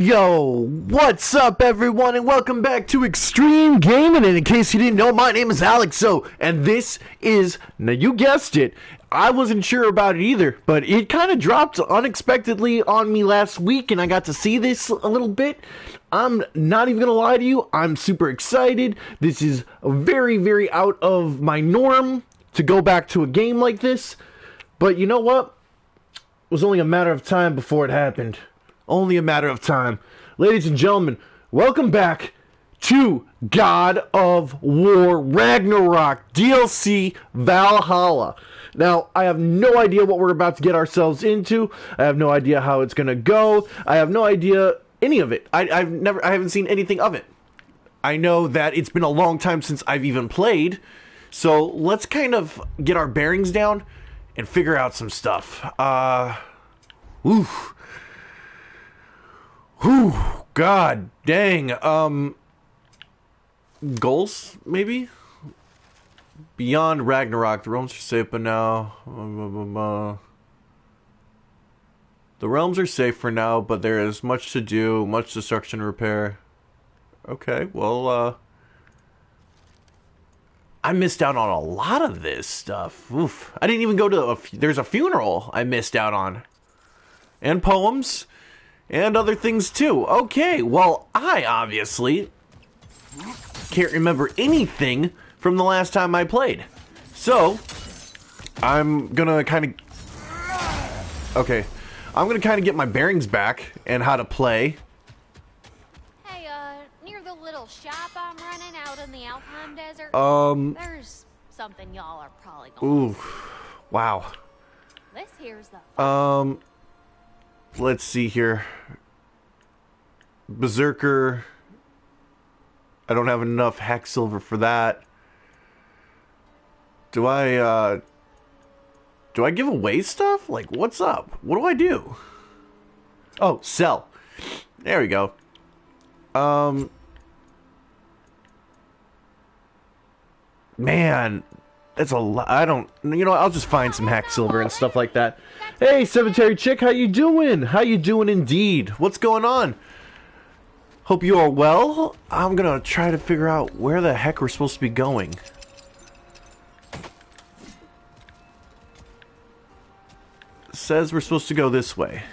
Yo, what's up everyone and welcome back to Extreme Gaming, and in case you didn't know, my name is Alex, and this is, now you guessed it, I wasn't sure about it either, but it kind of dropped unexpectedly on me last week and I got to see this a little bit. I'm not even gonna lie to you, I'm super excited. This is very, very out of my norm to go back to a game like this, but you know what? It was only a matter of time before it happened. Only a matter of time. Ladies and gentlemen, welcome back to God of War Ragnarok DLC Valhalla. Now, I have no idea what we're about to get ourselves into. I have no idea how it's gonna go. I have no idea any of it. I haven't seen anything of it. I know that it's been a long time since I've even played, so let's kind of get our bearings down and figure out some stuff. Oof. Whew, god dang. Goals, maybe? Beyond Ragnarok, the realms are safe, but now... The realms are safe for now, but there is much to do, much destruction and repair. Okay, well, I missed out on a lot of this stuff. Oof. I didn't even go to there's a funeral I missed out on. And poems. And other things too. Okay, well, I obviously can't remember anything from the last time I played. So, I'm gonna kind of... Okay, I'm gonna kind of get my bearings back and how to play. Hey, near the little shop I'm running out in the Alpine Desert, there's something y'all are probably going to see. Wow. This here's the... Let's see here. Berserker. I don't have enough hack silver for that. Do I give away stuff? Like, what's up? What do I do? Oh, sell. There we go. Man, that's a lot. I don't... You know what? I'll just find some hack silver and stuff like that. Hey, Cemetery Chick, how you doing? How you doing indeed? What's going on? Hope you are well. I'm gonna try to figure out where the heck we're supposed to be going. It says we're supposed to go this way.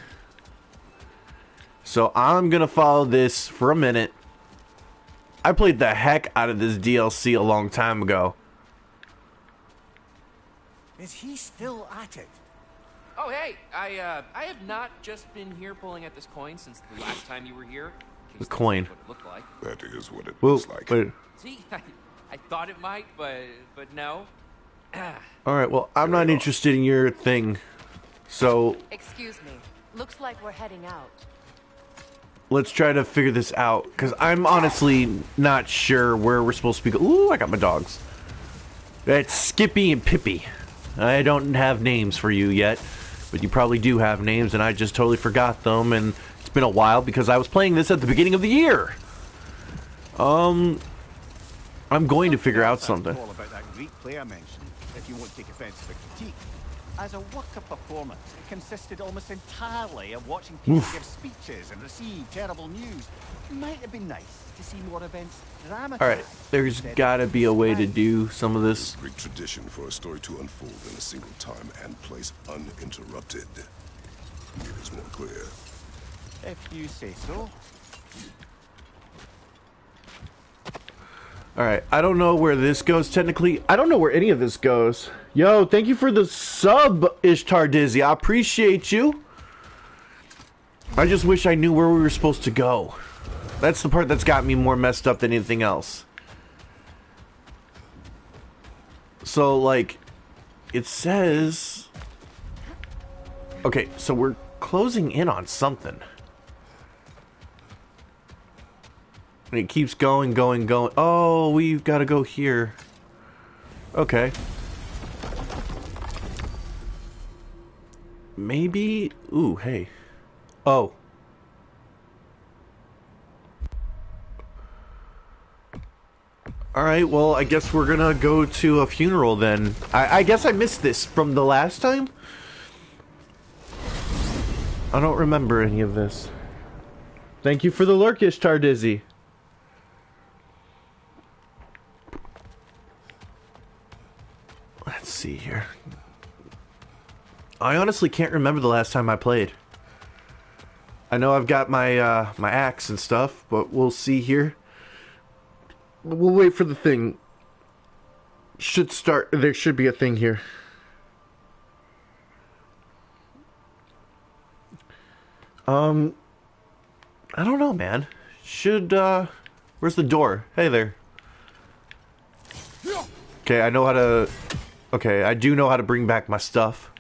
So I'm gonna follow this for a minute. I played the heck out of this DLC a long time ago. Is he still at it? Oh, hey, I have not just been here pulling at this coin since the last time you were here. The coin. What it looked like. That is what it looks like. Wait. See, I thought it might, but no. Alright, well, I'm not interested in your thing. So... Excuse me. Looks like we're heading out. Let's try to figure this out, because I'm honestly not sure where we're supposed to be. Ooh, I got my dogs. That's Skippy and Pippi. I don't have names for you yet, but you probably do have names, and I just totally forgot them, and it's been a while because I was playing this at the beginning of the year. I'm going to figure out something. All about that Greek play I mentioned, if you won't take offense to the critique. As a work of performance, it consisted almost entirely of watching people give speeches and receive terrible news. It might have been nice to see more events dramatized. Alright, there's gotta be a way to do some of this. Greek tradition for a story to unfold in a single time and place uninterrupted. It is more clear. If you say so. Alright, I don't know where this goes technically. I don't know where any of this goes. Yo, thank you for the sub, Ishtar Dizzy. I appreciate you. I just wish I knew where we were supposed to go. That's the part that's got me more messed up than anything else. So, like, it says... Okay, so we're closing in on something. And it keeps going, going, going. Oh, we've got to go here. Okay. Maybe... Ooh, hey. Oh. Alright, well, I guess we're gonna go to a funeral then. I guess I missed this from the last time? I don't remember any of this. Thank you for the lurkish, Tardizzy. Let's see here. I honestly can't remember the last time I played. I know I've got my my axe and stuff, but we'll see here. We'll wait for the thing. Should start. There should be a thing here. I don't know, man. Should where's the door? Hey there. Okay, I know how to. Okay, I do know how to bring back my stuff.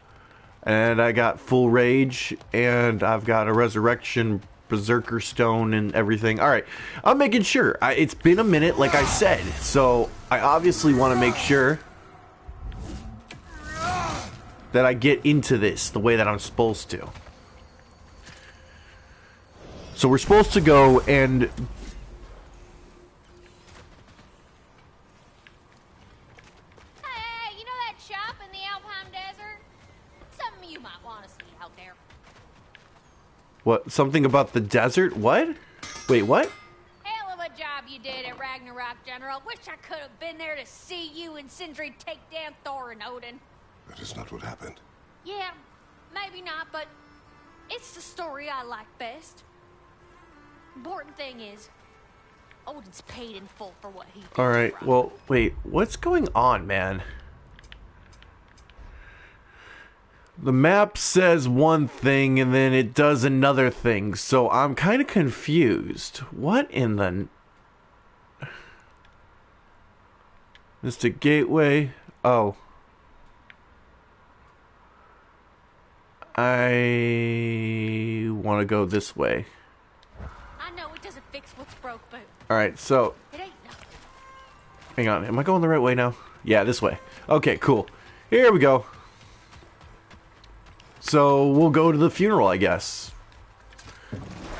And I got full rage, and I've got a resurrection berserker stone and everything. Alright, I'm making sure. It's been a minute, like I said, so I obviously want to make sure that I get into this the way that I'm supposed to. So we're supposed to go and... Hey, you know that shop in the Alpine Desert? Something you might want to see out there. What? Something about the desert? What? Wait, what? Hell of a job you did at Ragnarok, General. Wish I could have been there to see you and Sindri take down Thor and Odin. That is not what happened. Yeah, maybe not, but it's the story I like best. Important thing is, Odin's paid in full for what he did. Alright, well, wait. What's going on, man? The map says one thing and then it does another thing, so I'm kind of confused. What in the... Mystic Gateway? Oh. I want to go this way. I know it doesn't fix what's broke, but Alright, so... it ain't nothing. Hang on, am I going the right way now? Yeah, this way. Okay, cool. Here we go. So, we'll go to the funeral, I guess.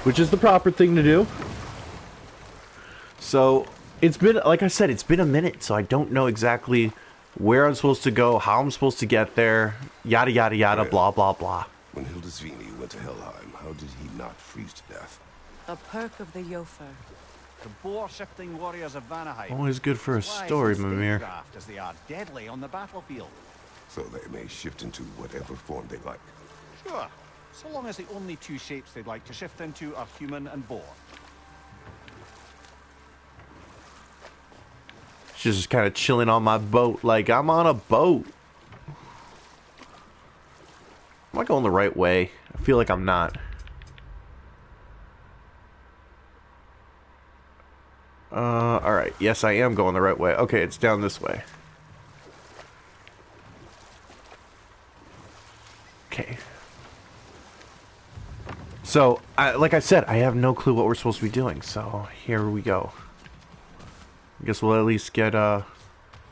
Which is the proper thing to do. So, it's been, like I said, it's been a minute, so I don't know exactly where I'm supposed to go, how I'm supposed to get there, yada yada yada, blah blah blah. When Hildisvini went to Helheim, how did he not freeze to death? A perk of the Jofer. The boar-shifting warriors of Vanaheim. Always good for a Why story, so Mimir. statecraft as they are deadly on the battlefield. So they may shift into whatever form they like. Sure, so long as the only two shapes they'd like to shift into are human and boar. She's just kind of chilling on my boat, like I'm on a boat. Am I going the right way? I feel like I'm not. Alright. Yes, I am going the right way. Okay, it's down this way. Okay. So, like I said, I have no clue what we're supposed to be doing, so here we go. I guess we'll at least get, God,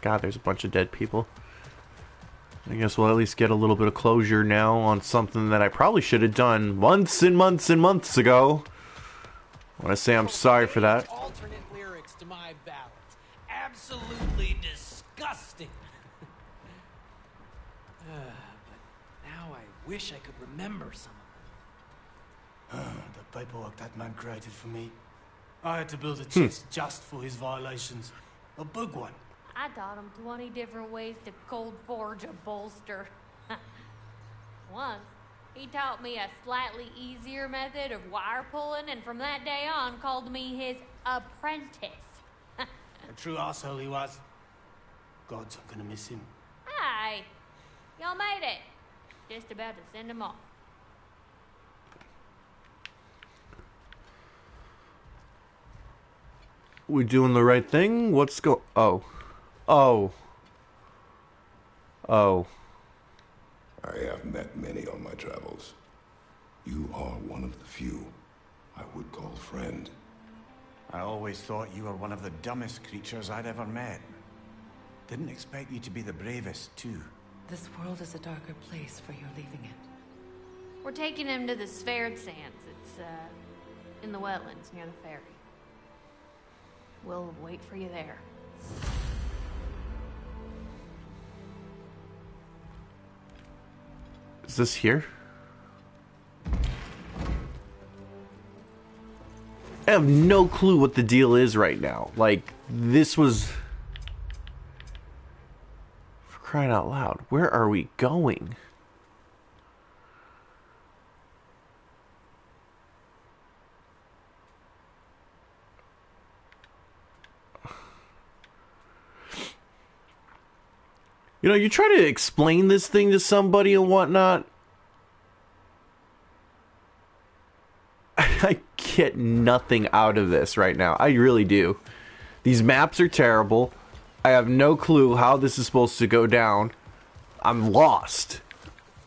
there's a bunch of dead people. I guess we'll at least get a little bit of closure now on something that I probably should have done months and months and months ago. I want to say I'm sorry for that. Alternate lyrics to my ballads. Absolutely disgusting. But now I wish I could remember some of them. The paperwork that man created for me. I had to build a chest just for his violations. A big one. I taught him 20 different ways to cold forge a bolster. Once, he taught me a slightly easier method of wire pulling, and from that day on called me his apprentice. A true asshole he was. Gods, I'm gonna miss him. Hi, y'all made it. Just about to send him off. We doing the right thing? What's go? Oh. Oh. Oh. I have met many on my travels. You are one of the few I would call friend. I always thought you were one of the dumbest creatures I'd ever met. Didn't expect you to be the bravest, too. This world is a darker place for your leaving it. We're taking him to the Sverd Sands. It's, in the wetlands near the ferry. We'll wait for you there. Is this here? I have no clue what the deal is right now. Like, this was... For crying out loud. Where are we going? You know, you try to explain this thing to somebody and whatnot. I get nothing out of this right now. I really do. These maps are terrible. I have no clue how this is supposed to go down. I'm lost.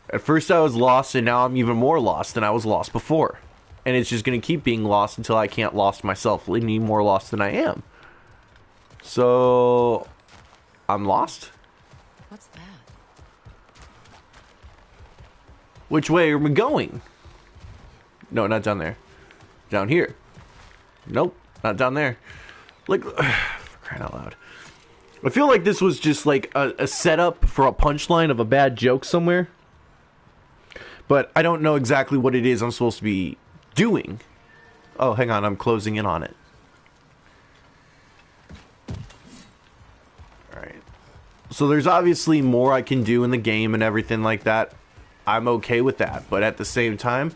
At first I was lost, and now I'm even more lost than I was lost before. And it's just going to keep being lost until I can't lost myself any more lost than I am. So... I'm lost. What's that? Which way are we going? No, not down there. Down here. Nope, not down there. Like, for crying out loud. I feel like this was just like a setup for a punchline of a bad joke somewhere. But I don't know exactly what it is I'm supposed to be doing. Oh, hang on, I'm closing in on it. Alright. So there's obviously more I can do in the game and everything like that. I'm okay with that, but at the same time...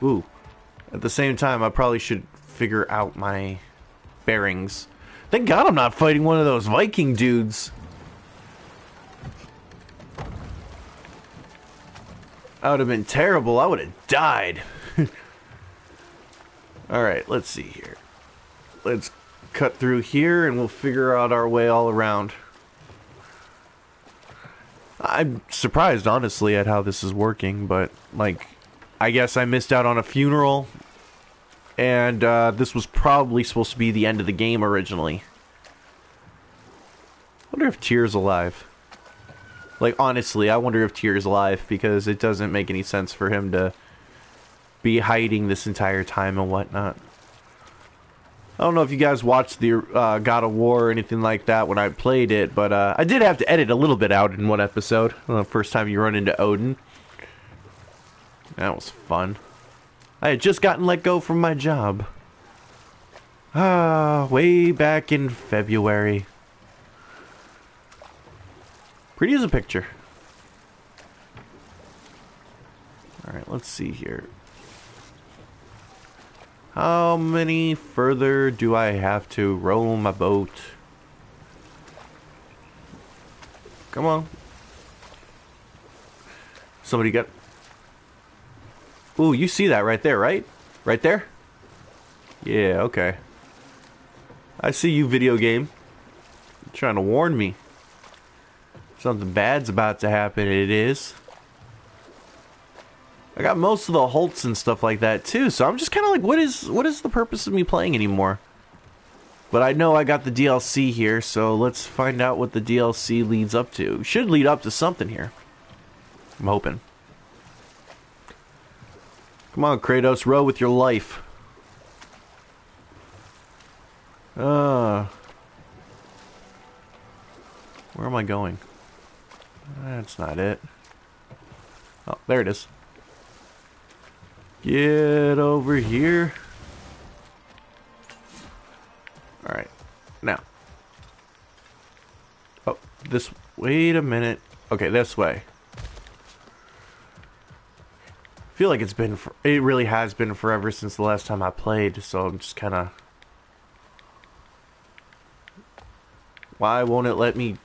Ooh. At the same time, I probably should figure out my bearings. Thank God I'm not fighting one of those Viking dudes. That would have been terrible. I would have died. Alright, let's see here. Let's cut through here and we'll figure out our way all around. I'm surprised, honestly, at how this is working, but, like, I guess I missed out on a funeral, and this was probably supposed to be the end of the game originally. I wonder if Tyr's alive. Like, honestly, I wonder if Tyr's alive, because it doesn't make any sense for him to be hiding this entire time and whatnot. I don't know if you guys watched the God of War or anything like that when I played it, but I did have to edit a little bit out in one episode. The first time you run into Odin. That was fun. I had just gotten let go from my job. Way back in February. Pretty as a picture. Alright, let's see here. How many further do I have to row my boat? Come on. Somebody got... Ooh, you see that right there, right? Right there? Yeah, okay. I see you, video game. You're trying to warn me. Something bad's about to happen, it is. I got most of the Holts and stuff like that too, so I'm just kind of like, what is the purpose of me playing anymore? But I know I got the DLC here, so let's find out what the DLC leads up to. Should lead up to something here. I'm hoping. Come on, Kratos, row with your life. Where am I going? That's not it. Oh, there it is. Get over here. Alright. Now. Oh, this... Wait a minute. Okay, this way. I feel like it's been... It really has been forever since the last time I played, so I'm just kind of... Why won't it let me...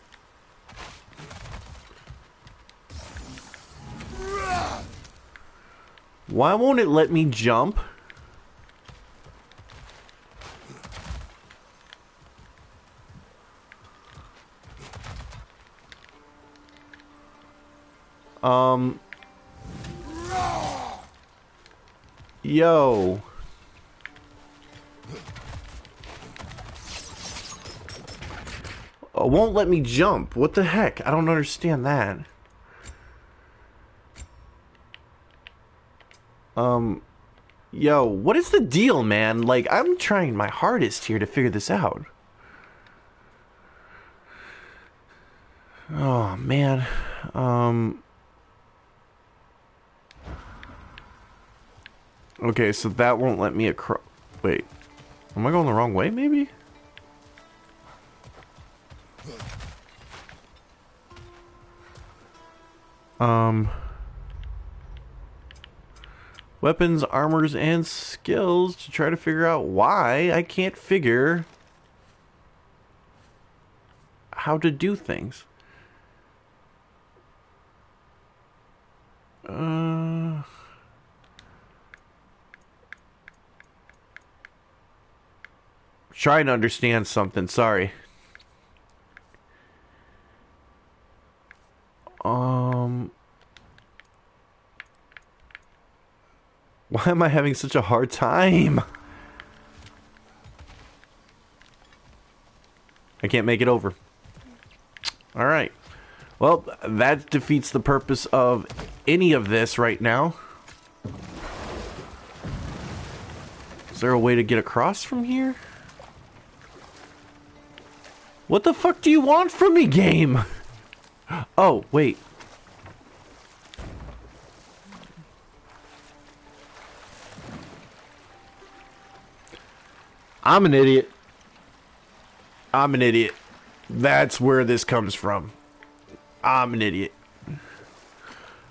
Why won't it let me jump? Yo. Won't let me jump. What the heck? I don't understand that. Yo, what is the deal, man? Like, I'm trying my hardest here to figure this out. Oh, man. Okay, so that won't let me across. Wait, am I going the wrong way, maybe? Weapons, armors, and skills to try to figure out why I can't figure how to do things. Trying to understand something, sorry. Why am I having such a hard time? I can't make it over. Alright. Well, that defeats the purpose of any of this right now. Is there a way to get across from here? What the fuck do you want from me, game? Oh, wait. I'm an idiot. I'm an idiot. That's where this comes from. I'm an idiot.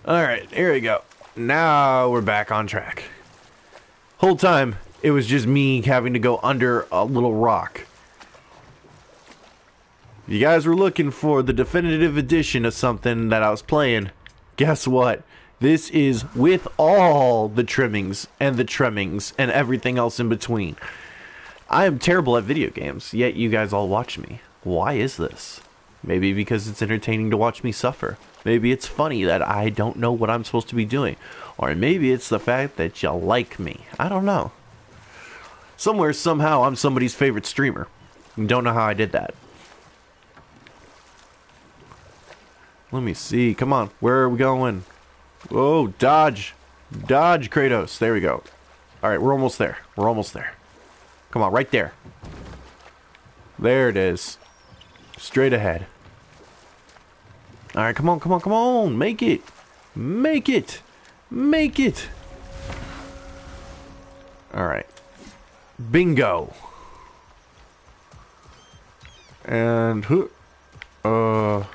Alright, here we go. Now we're back on track. Whole time, it was just me having to go under a little rock. You guys were looking for the definitive edition of something that I was playing. Guess what? This is with all the trimmings and the trimmings and everything else in between. I am terrible at video games, yet you guys all watch me. Why is this? Maybe because it's entertaining to watch me suffer. Maybe it's funny that I don't know what I'm supposed to be doing. Or maybe it's the fact that you like me. I don't know. Somewhere, somehow, I'm somebody's favorite streamer. Don't know how I did that. Let me see. Come on. Where are we going? Whoa, dodge. Dodge, Kratos. There we go. Alright, we're almost there. We're almost there. Come on, right there. There it is. Straight ahead. Alright, come on, come on, come on. Make it. Make it. Make it. Alright. Bingo. And alright,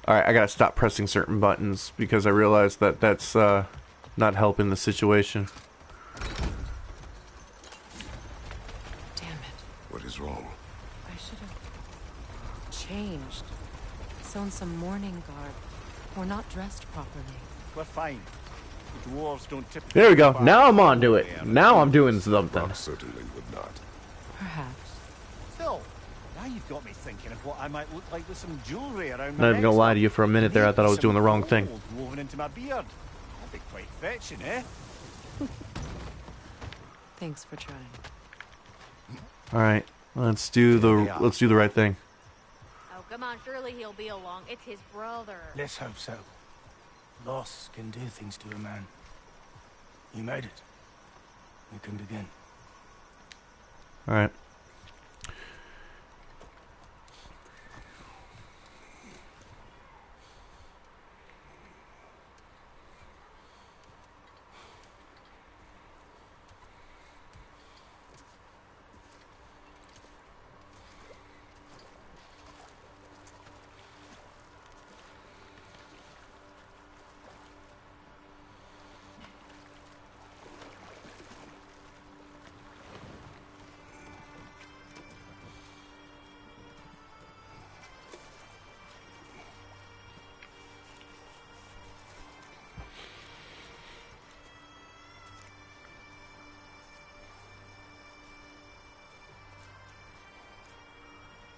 I gotta stop pressing certain buttons because I realized that that's not helping the situation. Damn it. What is wrong? I should have changed. Sewn some mourning garb. We're not dressed properly. We're fine. The dwarves don't typically... There we go. Now I'm on to it. Now I'm doing something. Rock certainly would not. Perhaps. Still, now you've got me thinking of what I might look like with some jewelry around Not my even gonna neck. lie to you, for a minute there I thought I was doing the wrong thing. Gold woven into my beard. That'd be quite fetching, eh? Thanks for trying. Alright, let's do the right thing. Oh, come on, surely he'll be along. It's his brother. Let's hope so. Loss can do things to a man. You made it. We can begin. Alright.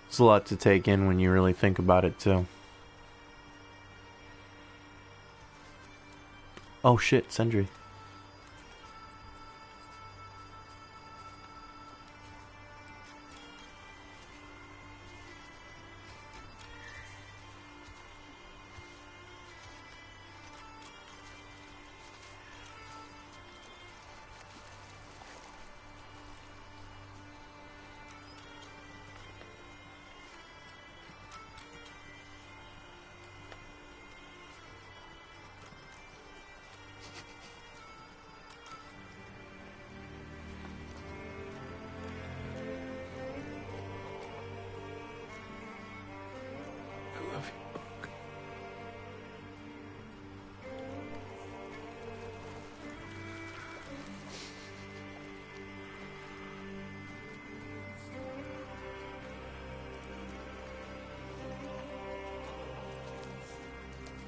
It's a lot to take in when you really think about it, too. Oh shit, Sentry.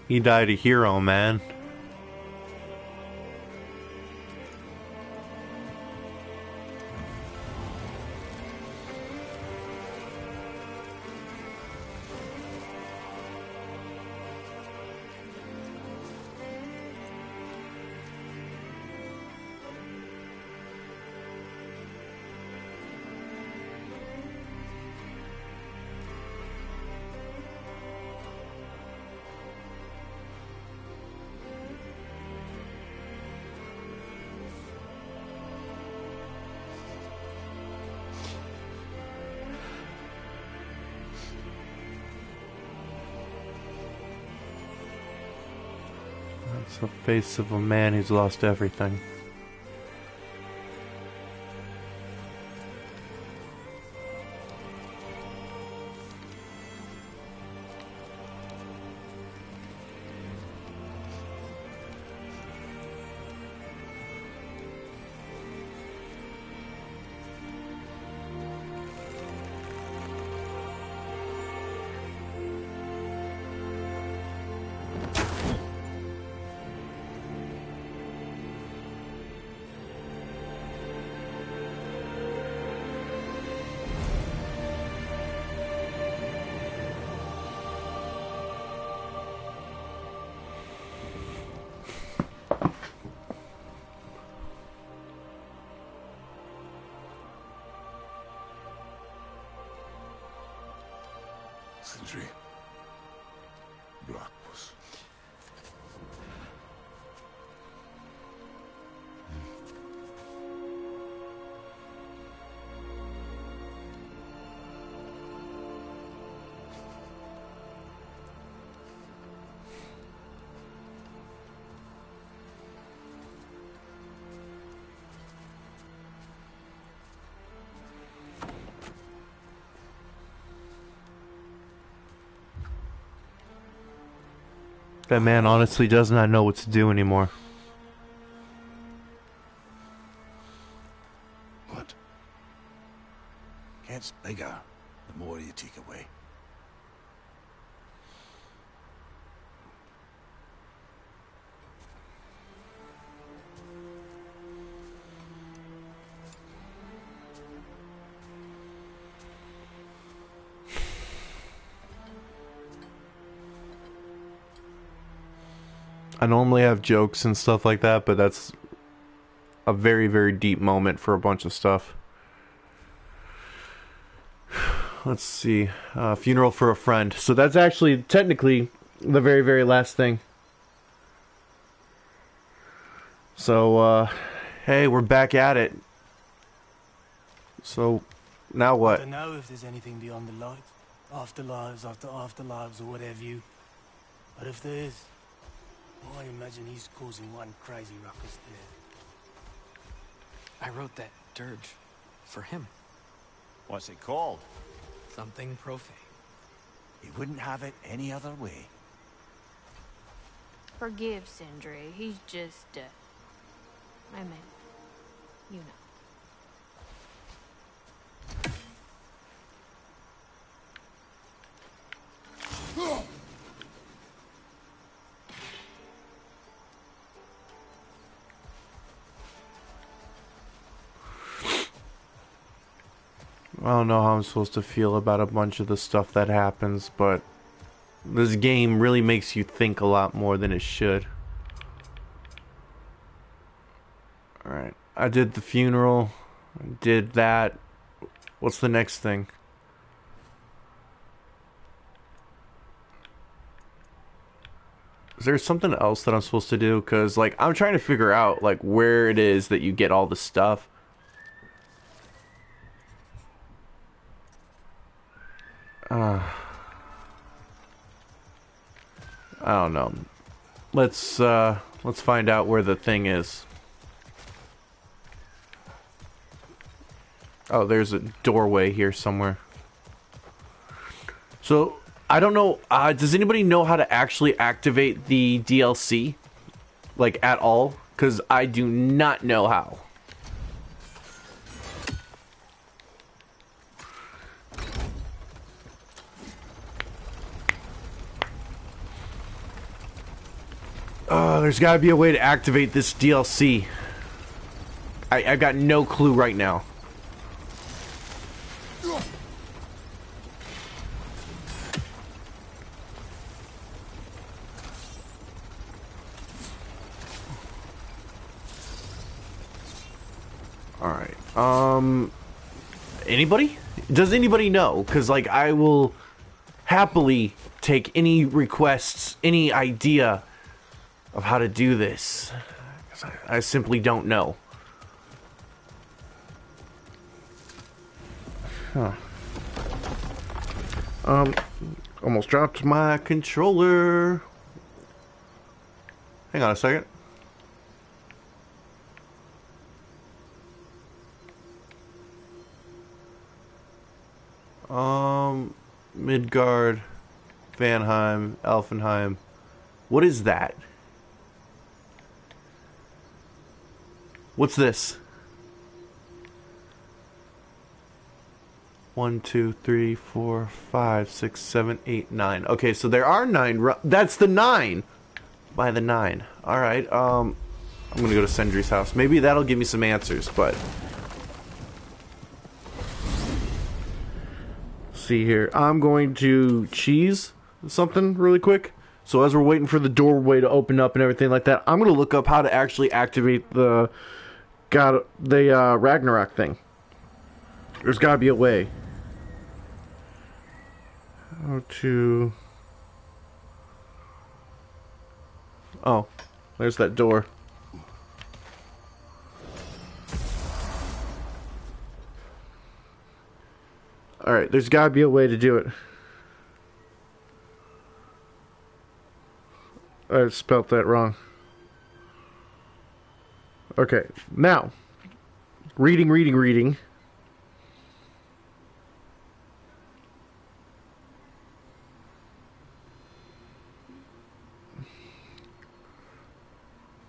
He died a hero, man. That's the face of a man who's lost everything. Sindri. Blackpuss. That man honestly does not know what to do anymore. What? Gets bigger the more you take away. I normally have jokes and stuff like that, but that's a very, very deep moment for a bunch of stuff. Let's see. Funeral for a friend. So that's actually technically the very, very last thing. So, hey, we're back at it. So, now I what? don't know if there's anything beyond the light. Afterlives after afterlives or whatever you. But if there is, I imagine he's causing one crazy ruckus there. I wrote that dirge for him. What's it called? Something profane. He wouldn't have it any other way. Forgive Sindri. He's just, I mean, you know. I don't know how I'm supposed to feel about a bunch of the stuff that happens, but this game really makes you think a lot more than it should. Alright, I did the funeral, I did that. What's the next thing? Is there something else that I'm supposed to do? Because, like, I'm trying to figure out, like, where it is that you get all the stuff. I don't know. Let's find out where the thing is. Oh, there's a doorway here somewhere. So, I don't know, does anybody know how to actually activate the DLC? Like, at all? Because I do not know how. There's got to be a way to activate this DLC. I've got no clue right now. Alright, anybody? Does anybody know? Because, like, I will happily take any requests, any idea of how to do this. 'Cause I simply don't know. Huh. Almost dropped my controller. Hang on a second. Midgard, Vanheim, Elfenheim. What is that? What's this? 1, 2, 3, 4, 5, 6, 7, 8, 9. Okay, so there are 9. That's the 9. By the 9. Alright, I'm gonna go to Sindri's house. Maybe that'll give me some answers, but... see here. I'm going to cheese something really quick. So as we're waiting for the doorway to open up and everything like that, I'm going to look up how to actually activate the Ragnarok thing. There's got to be a way. How to... oh, there's that door. Alright, there's gotta be a way to do it. I spelt that wrong. Okay, now. Reading.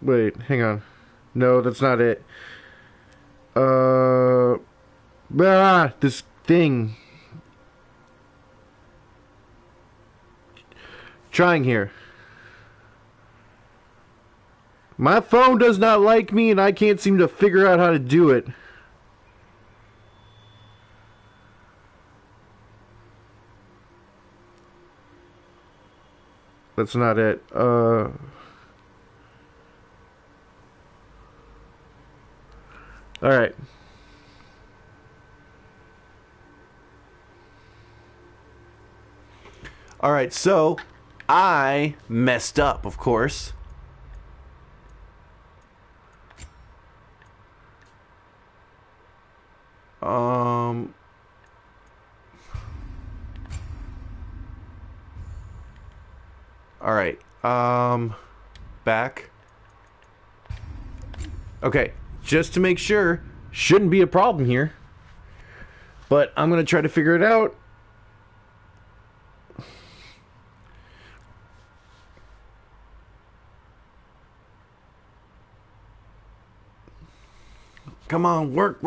Wait, hang on. No, that's not it. This thing. Trying here. My phone does not like me and I can't seem to figure out how to do it. That's not it. Alright. Alright, so I messed up, of course. Alright, back. Okay, just to make sure, shouldn't be a problem here. But I'm gonna try to figure it out. Come on, work.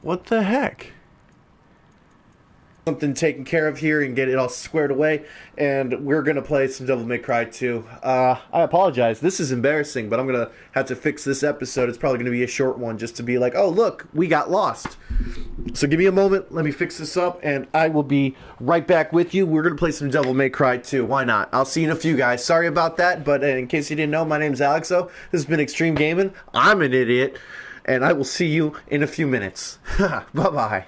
What the heck? Something taken care of here and get it all squared away, and we're gonna play some Devil May Cry 2. I apologize, this is embarrassing, but I'm gonna have to fix this episode. It's probably gonna be a short one just to be like, oh look, we got lost. So give me a moment, let me fix this up, and I will be right back with you. We're gonna play some Devil May Cry 2, why not? I'll see you in a few, guys. Sorry about that, but in case you didn't know, my name's Alexo. This has been Extreme Gaming. I'm an idiot, and I will see you in a few minutes. Bye-bye.